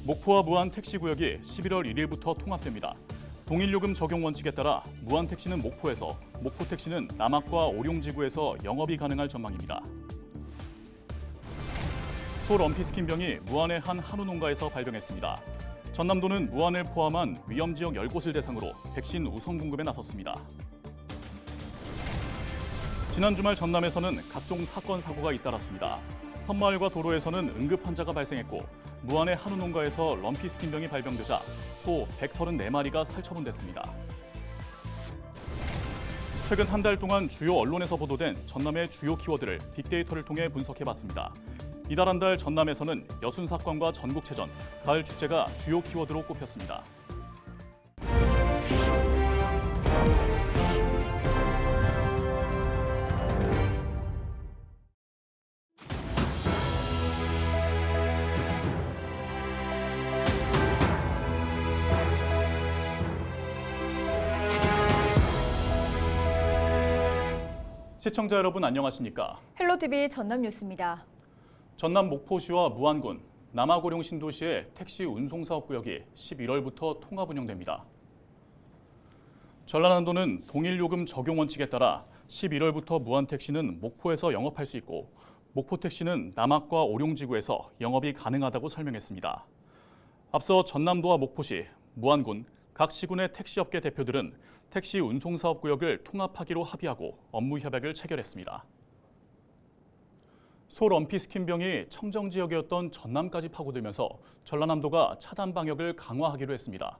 목포와 무안 택시구역이 11월 1일부터 통합됩니다. 동일요금 적용 원칙에 따라 무안 택시는 목포에서, 목포 택시는 남학과 오룡지구에서 영업이 가능할 전망입니다. 소 럼피스킨병이 무안의 한 한우 농가에서 발병했습니다. 전남도는 무안을 포함한 위험 지역 10곳을 대상으로 백신 우선 공급에 나섰습니다. 지난 주말 전남에서는 각종 사건, 사고가 잇따랐습니다. 섬마을과 도로에서는 응급 환자가 발생했고 무안의 한우 농가에서 럼피스킨병이 발병되자 소 134마리가 살처분됐습니다. 최근 한 달 동안 주요 언론에서 보도된 전남의 주요 키워드를 빅데이터를 통해 분석해봤습니다. 이달 한 달 전남에서는 여순 사건과 전국체전, 가을 축제가 주요 키워드로 꼽혔습니다. 시청자 여러분 안녕하십니까? 헬로티비 전남 뉴스입니다. 전남 목포시와 무안군, 남아고령 신도시의 택시 운송사업구역이 11월부터 통합 운영됩니다. 전라남도는 동일요금 적용 원칙에 따라 11월부터 무안택시는 목포에서 영업할 수 있고 목포택시는 남학과 오룡지구에서 영업이 가능하다고 설명했습니다. 앞서 전남도와 목포시, 무안군, 각 시군의 택시업계 대표들은 택시 운송사업구역을 통합하기로 합의하고 업무 협약을 체결했습니다. 소 럼피스킨병이 청정 지역이었던 전남까지 파고들면서 전라남도가 차단 방역을 강화하기로 했습니다.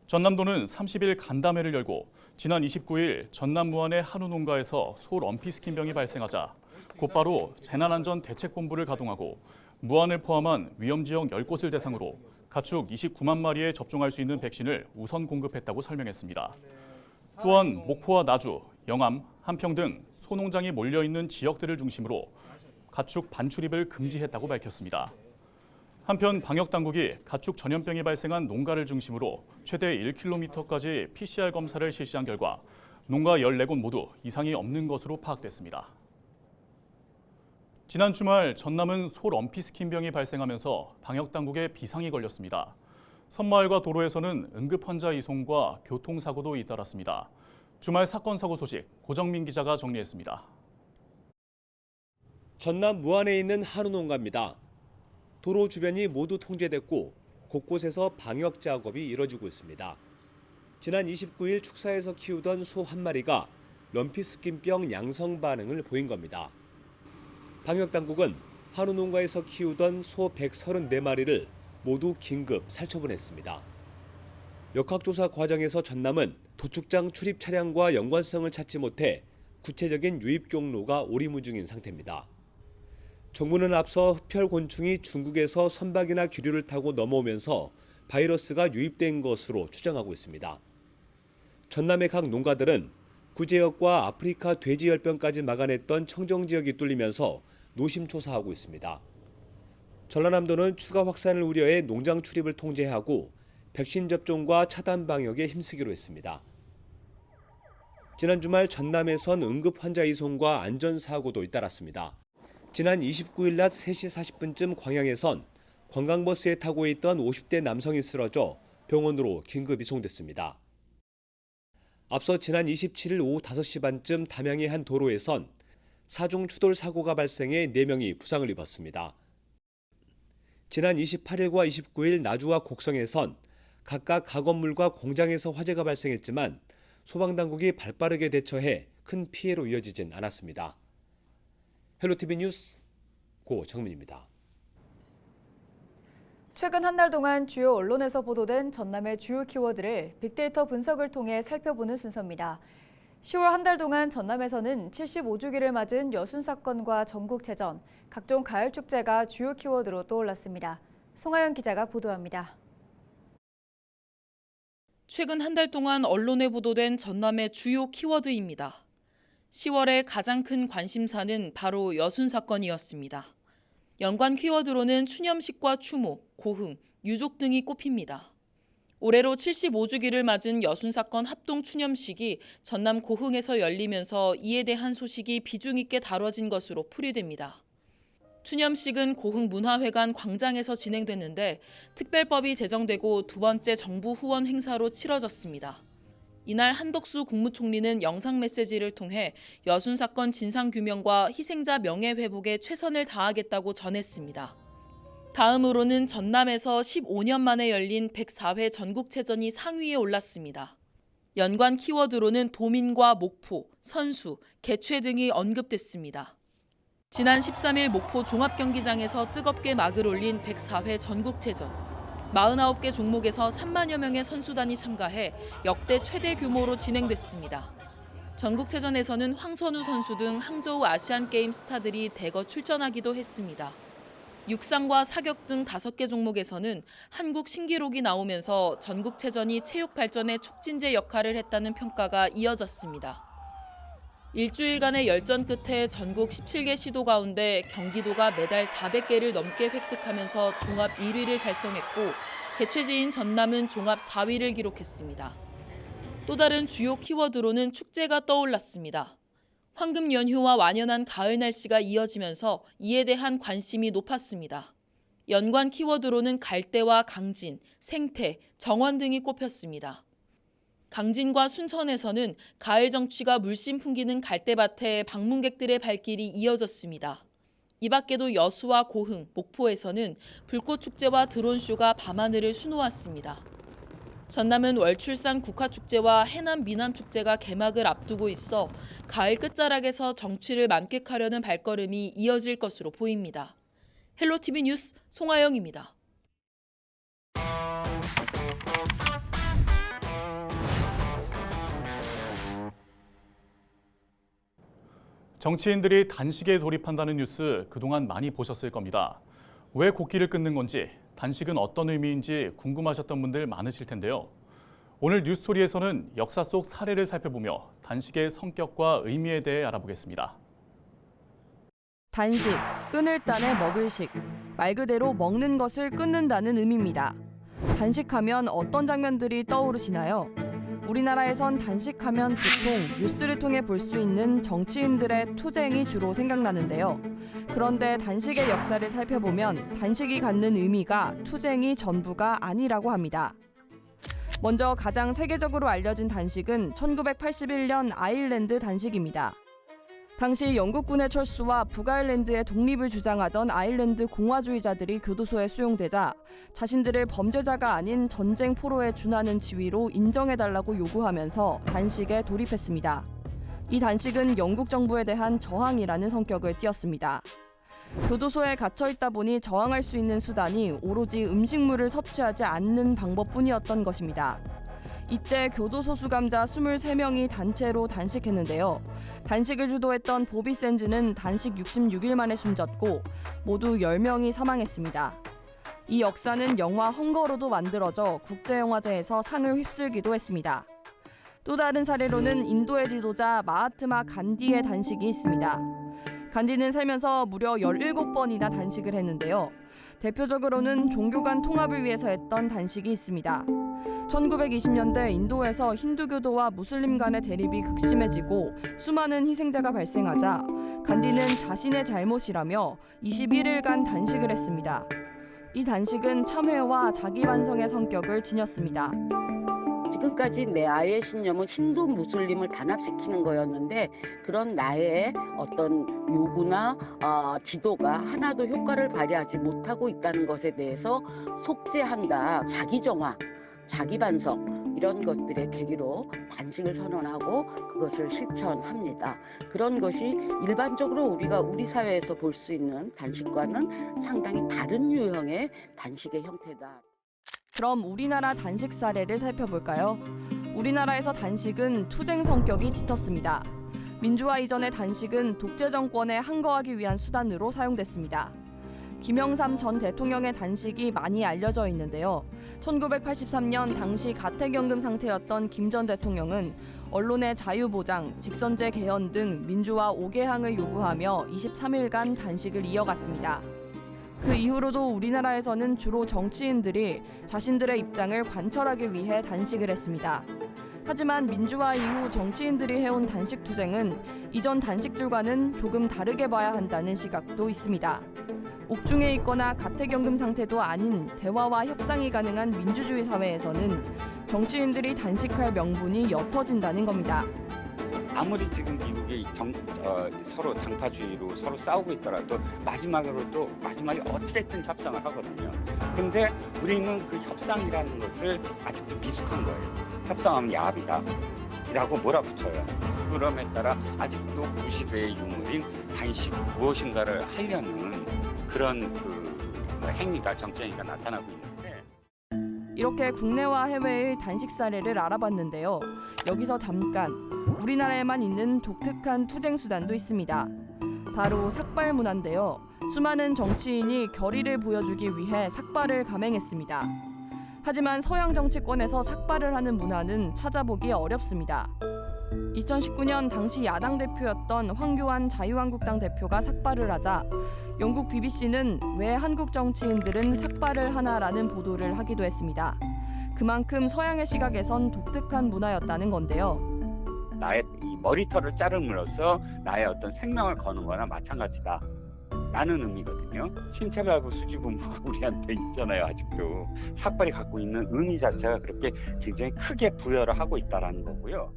전남도는 30일 간담회를 열고 지난 29일 전남 무안의 한우 농가에서 소 럼피스킨병이 발생하자 곧바로 재난안전대책본부를 가동하고 무안을 포함한 위험지역 10곳을 대상으로 가축 29만 마리에 접종할 수 있는 백신을 우선 공급했다고 설명했습니다. 또한 목포와 나주, 영암, 한평 등 소농장이 몰려있는 지역들을 중심으로 가축 반출입을 금지했다고 밝혔습니다. 한편 방역당국이 가축 전염병이 발생한 농가를 중심으로 최대 1km까지 PCR 검사를 실시한 결과 농가 14곳 모두 이상이 없는 것으로 파악됐습니다. 지난 주말 전남은 소 럼피스킨병이 발생하면서 방역당국에 비상이 걸렸습니다. 섬마을과 도로에서는 응급 환자 이송과 교통사고도 잇따랐습니다. 주말 사건 사고 소식 고정민 기자가 정리했습니다. 전남 무안에 있는 한우 농가입니다. 도로 주변이 모두 통제됐고 곳곳에서 방역 작업이 이뤄지고 있습니다. 지난 29일 축사에서 키우던 소 한 마리가 럼피스킨병 양성 반응을 보인 겁니다. 방역당국은 한우 농가에서 키우던 소 134마리를 모두 긴급 살처분했습니다. 역학조사 과정에서 전남은 도축장 출입 차량과 연관성을 찾지 못해 구체적인 유입 경로가 오리무중인 상태입니다. 정부는 앞서 흡혈곤충이 중국에서 선박이나 기류를 타고 넘어오면서 바이러스가 유입된 것으로 추정하고 있습니다. 전남의 각 농가들은 구제역과 아프리카 돼지열병까지 막아냈던 청정지역이 뚫리면서 노심초사하고 있습니다. 전라남도는 추가 확산을 우려해 농장 출입을 통제하고 백신 접종과 차단 방역에 힘쓰기로 했습니다. 지난 주말 전남에선 응급 환자 이송과 안전사고도 잇따랐습니다. 지난 29일 낮 3시 40분쯤 광양에선 관광버스에 타고 있던 50대 남성이 쓰러져 병원으로 긴급 이송됐습니다. 앞서 지난 27일 오후 5시 반쯤 담양의 한 도로에선 사중 추돌 사고가 발생해 4명이 부상을 입었습니다. 지난 28일과 29일 나주와 곡성에선 각각 가건물과 공장에서 화재가 발생했지만 소방당국이 발빠르게 대처해 큰 피해로 이어지진 않았습니다. 헬로티비 뉴스 고정민입니다. 최근 한 달 동안 주요 언론에서 보도된 전남의 주요 키워드를 빅데이터 분석을 통해 살펴보는 순서입니다. 10월 한 달 동안 전남에서는 75주기를 맞은 여순 사건과 전국체전, 각종 가을 축제가 주요 키워드로 떠올랐습니다. 송하연 기자가 보도합니다. 최근 한 달 동안 언론에 보도된 전남의 주요 키워드입니다. 10월의 가장 큰 관심사는 바로 여순 사건이었습니다. 연관 키워드로는 추념식과 추모, 고흥, 유족 등이 꼽힙니다. 올해로 75주기를 맞은 여순 사건 합동 추념식이 전남 고흥에서 열리면서 이에 대한 소식이 비중 있게 다뤄진 것으로 풀이됩니다. 추념식은 고흥문화회관 광장에서 진행됐는데 특별법이 제정되고 두 번째 정부 후원 행사로 치러졌습니다. 이날 한덕수 국무총리는 영상 메시지를 통해 여순 사건 진상규명과 희생자 명예회복에 최선을 다하겠다고 전했습니다. 다음으로는 전남에서 15년 만에 열린 104회 전국체전이 상위에 올랐습니다. 연관 키워드로는 도민과 목포, 선수, 개최 등이 언급됐습니다. 지난 13일 목포 종합경기장에서 뜨겁게 막을 올린 104회 전국체전. 49개 종목에서 3만여 명의 선수단이 참가해 역대 최대 규모로 진행됐습니다. 전국체전에서는 황선우 선수 등 항저우 아시안게임 스타들이 대거 출전하기도 했습니다. 육상과 사격 등 5개 종목에서는 한국 신기록이 나오면서 전국체전이 체육 발전의 촉진제 역할을 했다는 평가가 이어졌습니다. 일주일간의 열전 끝에 전국 17개 시도 가운데 경기도가 메달 400개를 넘게 획득하면서 종합 1위를 달성했고 개최지인 전남은 종합 4위를 기록했습니다. 또 다른 주요 키워드로는 축제가 떠올랐습니다. 황금 연휴와 완연한 가을 날씨가 이어지면서 이에 대한 관심이 높았습니다. 연관 키워드로는 갈대와 강진, 생태, 정원 등이 꼽혔습니다. 강진과 순천에서는 가을 정취가 물씬 풍기는 갈대밭에 방문객들의 발길이 이어졌습니다. 이 밖에도 여수와 고흥, 목포에서는 불꽃축제와 드론쇼가 밤하늘을 수놓았습니다. 전남은 월출산 국화축제와 해남 미남축제가 개막을 앞두고 있어 가을 끝자락에서 정취를 만끽하려는 발걸음이 이어질 것으로 보입니다. 헬로티비 뉴스 송하영입니다. 정치인들이 단식에 돌입한다는 뉴스 그동안 많이 보셨을 겁니다. 왜 곡기를 끊는 건지, 단식은 어떤 의미인지 궁금하셨던 분들 많으실 텐데요. 오늘 뉴스토리에서는 역사 속 사례를 살펴보며 단식의 성격과 의미에 대해 알아보겠습니다. 단식, 끊을 딴에 먹을식. 말 그대로 먹는 것을 끊는다는 의미입니다. 단식하면 어떤 장면들이 떠오르시나요? 우리나라에선 단식하면 보통 뉴스를 통해 볼 수 있는 정치인들의 투쟁이 주로 생각나는데요. 그런데 단식의 역사를 살펴보면 단식이 갖는 의미가 투쟁이 전부가 아니라고 합니다. 먼저 가장 세계적으로 알려진 단식은 1981년 아일랜드 단식입니다. 당시 영국군의 철수와 북아일랜드의 독립을 주장하던 아일랜드 공화주의자들이 교도소에 수용되자 자신들을 범죄자가 아닌 전쟁 포로에 준하는 지위로 인정해달라고 요구하면서 단식에 돌입했습니다. 이 단식은 영국 정부에 대한 저항이라는 성격을 띠었습니다. 교도소에 갇혀 있다 보니 저항할 수 있는 수단이 오로지 음식물을 섭취하지 않는 방법뿐이었던 것입니다. 이때 교도소 수감자 23명이 단체로 단식했는데요. 단식을 주도했던 보비 샌즈는 단식 66일 만에 숨졌고 모두 10명이 사망했습니다. 이 역사는 영화 헝거로도 만들어져 국제영화제에서 상을 휩쓸기도 했습니다. 또 다른 사례로는 인도의 지도자 마하트마 간디의 단식이 있습니다. 간디는 살면서 무려 17번이나 단식을 했는데요. 대표적으로는 종교 간 통합을 위해서 했던 단식이 있습니다. 1920년대 인도에서 힌두교도와 무슬림 간의 대립이 극심해지고 수많은 희생자가 발생하자 간디는 자신의 잘못이라며 21일간 단식을 했습니다. 이 단식은 참회와 자기 반성의 성격을 지녔습니다. 지금까지 내 아이의 신념은 힌두 무슬림을 단합시키는 거였는데 그런 나의 어떤 요구나 지도가 하나도 효과를 발휘하지 못하고 있다는 것에 대해서 속죄한다. 자기 정화, 자기 반성 이런 것들의 계기로 단식을 선언하고 그것을 실천합니다. 그런 것이 일반적으로 우리가 우리 사회에서 볼 수 있는 단식과는 상당히 다른 유형의 단식의 형태다. 그럼 우리나라 단식 사례를 살펴볼까요? 우리나라에서 단식은 투쟁 성격이 짙었습니다. 민주화 이전의 단식은 독재 정권에 항거하기 위한 수단으로 사용됐습니다. 김영삼 전 대통령의 단식이 많이 알려져 있는데요. 1983년 당시 가택연금 상태였던 김 전 대통령은 언론의 자유보장, 직선제 개헌 등 민주화 5개항을 요구하며 23일간 단식을 이어갔습니다. 그 이후로도 우리나라에서는 주로 정치인들이 자신들의 입장을 관철하기 위해 단식을 했습니다. 하지만 민주화 이후 정치인들이 해온 단식 투쟁은 이전 단식들과는 조금 다르게 봐야 한다는 시각도 있습니다. 옥중에 있거나 가택연금 상태도 아닌 대화와 협상이 가능한 민주주의 사회에서는 정치인들이 단식할 명분이 옅어진다는 겁니다. 아무리 지금 미국이 서로 당파주의로 서로 싸우고 있더라도 마지막에 어찌됐든 협상을 하거든요. 근데 우리는 그 협상이라는 것을 아직도 미숙한 거예요. 협상하면 야합이다 라고 몰아붙여요. 그럼에 따라 아직도 구시대의 유물인 단식 무엇인가를 하려는 그런 행위가 정치 행위가 나타나고 있는데, 이렇게 국내와 해외의 단식 사례를 알아봤는데요. 여기서 잠깐 우리나라에만 있는 독특한 투쟁 수단도 있습니다. 바로 삭발 문화인데요. 수많은 정치인이 결의를 보여주기 위해 삭발을 감행했습니다. 하지만 서양 정치권에서 삭발을 하는 문화는 찾아보기 어렵습니다. 2019년 당시 야당 대표였던 황교안 자유한국당 대표가 삭발을 하자 영국 BBC는 왜 한국 정치인들은 삭발을 하나라는 보도를 하기도 했습니다. 그만큼 서양의 시각에선 독특한 문화였다는 건데요. 나의 이 머리털을 자름으로써 나의 어떤 생명을 거는 거나 마찬가지다 라는 의미거든요. 신체발부 수지분부가 우리한테 있잖아요. 아직도 삭발이 갖고 있는 의미 자체가 그렇게 굉장히 크게 부여를 하고 있다는 거고요.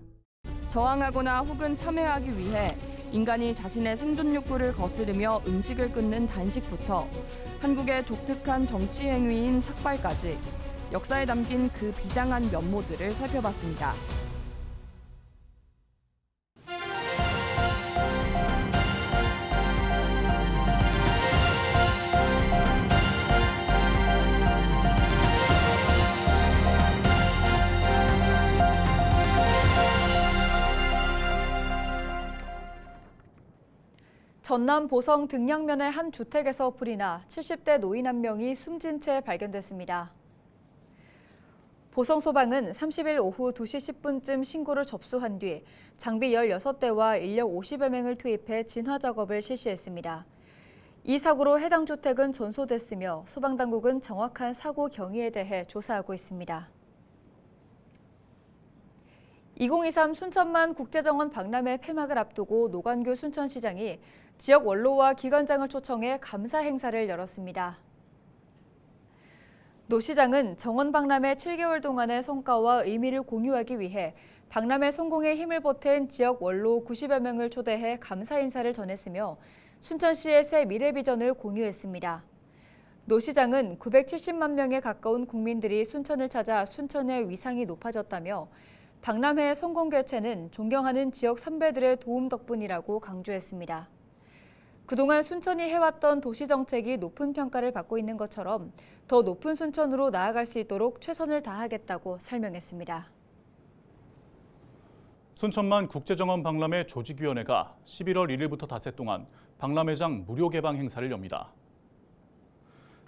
저항하거나 혹은 참여하기 위해 인간이 자신의 생존 욕구를 거스르며 음식을 끊는 단식부터 한국의 독특한 정치 행위인 삭발까지 역사에 담긴 그 비장한 면모들을 살펴봤습니다. 전남 보성 등량면의 한 주택에서 불이 나 70대 노인 한 명이 숨진 채 발견됐습니다. 보성 소방은 30일 오후 2시 10분쯤 신고를 접수한 뒤 장비 16대와 인력 50여 명을 투입해 진화 작업을 실시했습니다. 이 사고로 해당 주택은 전소됐으며 소방당국은 정확한 사고 경위에 대해 조사하고 있습니다. 2023 순천만 국제정원 박람회 폐막을 앞두고 노관규 순천시장이 지역 원로와 기관장을 초청해 감사 행사를 열었습니다. 노 시장은 정원 박람회 7개월 동안의 성과와 의미를 공유하기 위해 박람회 성공에 힘을 보탠 지역 원로 90여 명을 초대해 감사 인사를 전했으며 순천시의 새 미래 비전을 공유했습니다. 노 시장은 970만 명에 가까운 국민들이 순천을 찾아 순천의 위상이 높아졌다며 박람회의 성공 개최는 존경하는 지역 선배들의 도움 덕분이라고 강조했습니다. 그동안 순천이 해왔던 도시정책이 높은 평가를 받고 있는 것처럼 더 높은 순천으로 나아갈 수 있도록 최선을 다하겠다고 설명했습니다. 순천만 국제정원 박람회 조직위원회가 11월 1일부터 닷새 동안 박람회장 무료 개방 행사를 엽니다.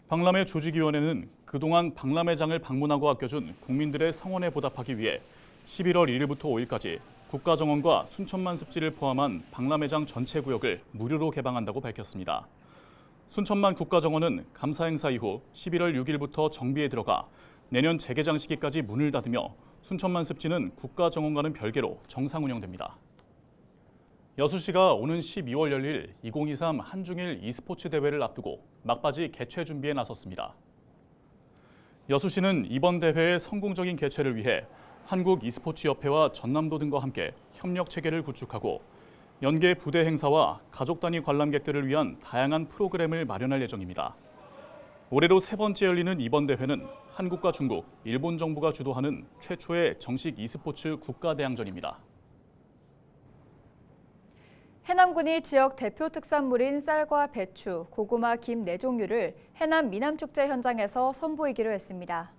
박람회 조직위원회는 그동안 박람회장을 방문하고 아껴준 국민들의 성원에 보답하기 위해 11월 1일부터 5일까지 국가정원과 순천만 습지를 포함한 박람회장 전체 구역을 무료로 개방한다고 밝혔습니다. 순천만 국가정원은 감사 행사 이후 11월 6일부터 정비에 들어가 내년 재개장 시기까지 문을 닫으며 순천만 습지는 국가정원과는 별개로 정상 운영됩니다. 여수시가 오는 12월 열릴 2023 한중일 e스포츠 대회를 앞두고 막바지 개최 준비에 나섰습니다. 여수시는 이번 대회의 성공적인 개최를 위해 한국 e스포츠협회와 전남도 등과 함께 협력 체계를 구축하고 연계 부대 행사와 가족 단위 관람객들을 위한 다양한 프로그램을 마련할 예정입니다. 올해로 세 번째 열리는 이번 대회는 한국과 중국, 일본 정부가 주도하는 최초의 정식 e스포츠 국가대항전입니다. 해남군이 지역 대표 특산물인 쌀과 배추, 고구마, 김 4종류를 해남 미남축제 현장에서 선보이기로 했습니다.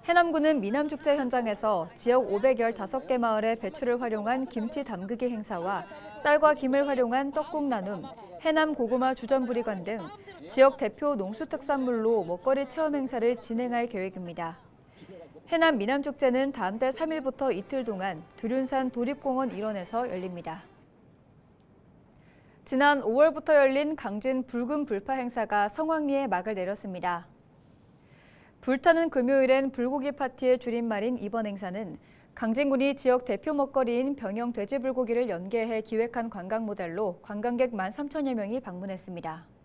해남군은 미남축제 현장에서 지역 515개 마을의 배추를 활용한 김치 담그기 행사와 쌀과 김을 활용한 떡국 나눔, 해남 고구마 주전부리관 등 지역 대표 농수특산물로 먹거리 체험 행사를 진행할 계획입니다. 해남 미남축제는 다음 달 3일부터 이틀 동안 두륜산 도립공원 일원에서 열립니다. 지난 5월부터 열린 강진 붉은 불파 행사가 성황리에 막을 내렸습니다. 불타는 금요일엔 불고기 파티의 줄임말인 이번 행사는 강진군이 지역 대표 먹거리인 병영 돼지불고기를 연계해 기획한 관광 모델로 관광객 13,000여 명이 방문했습니다.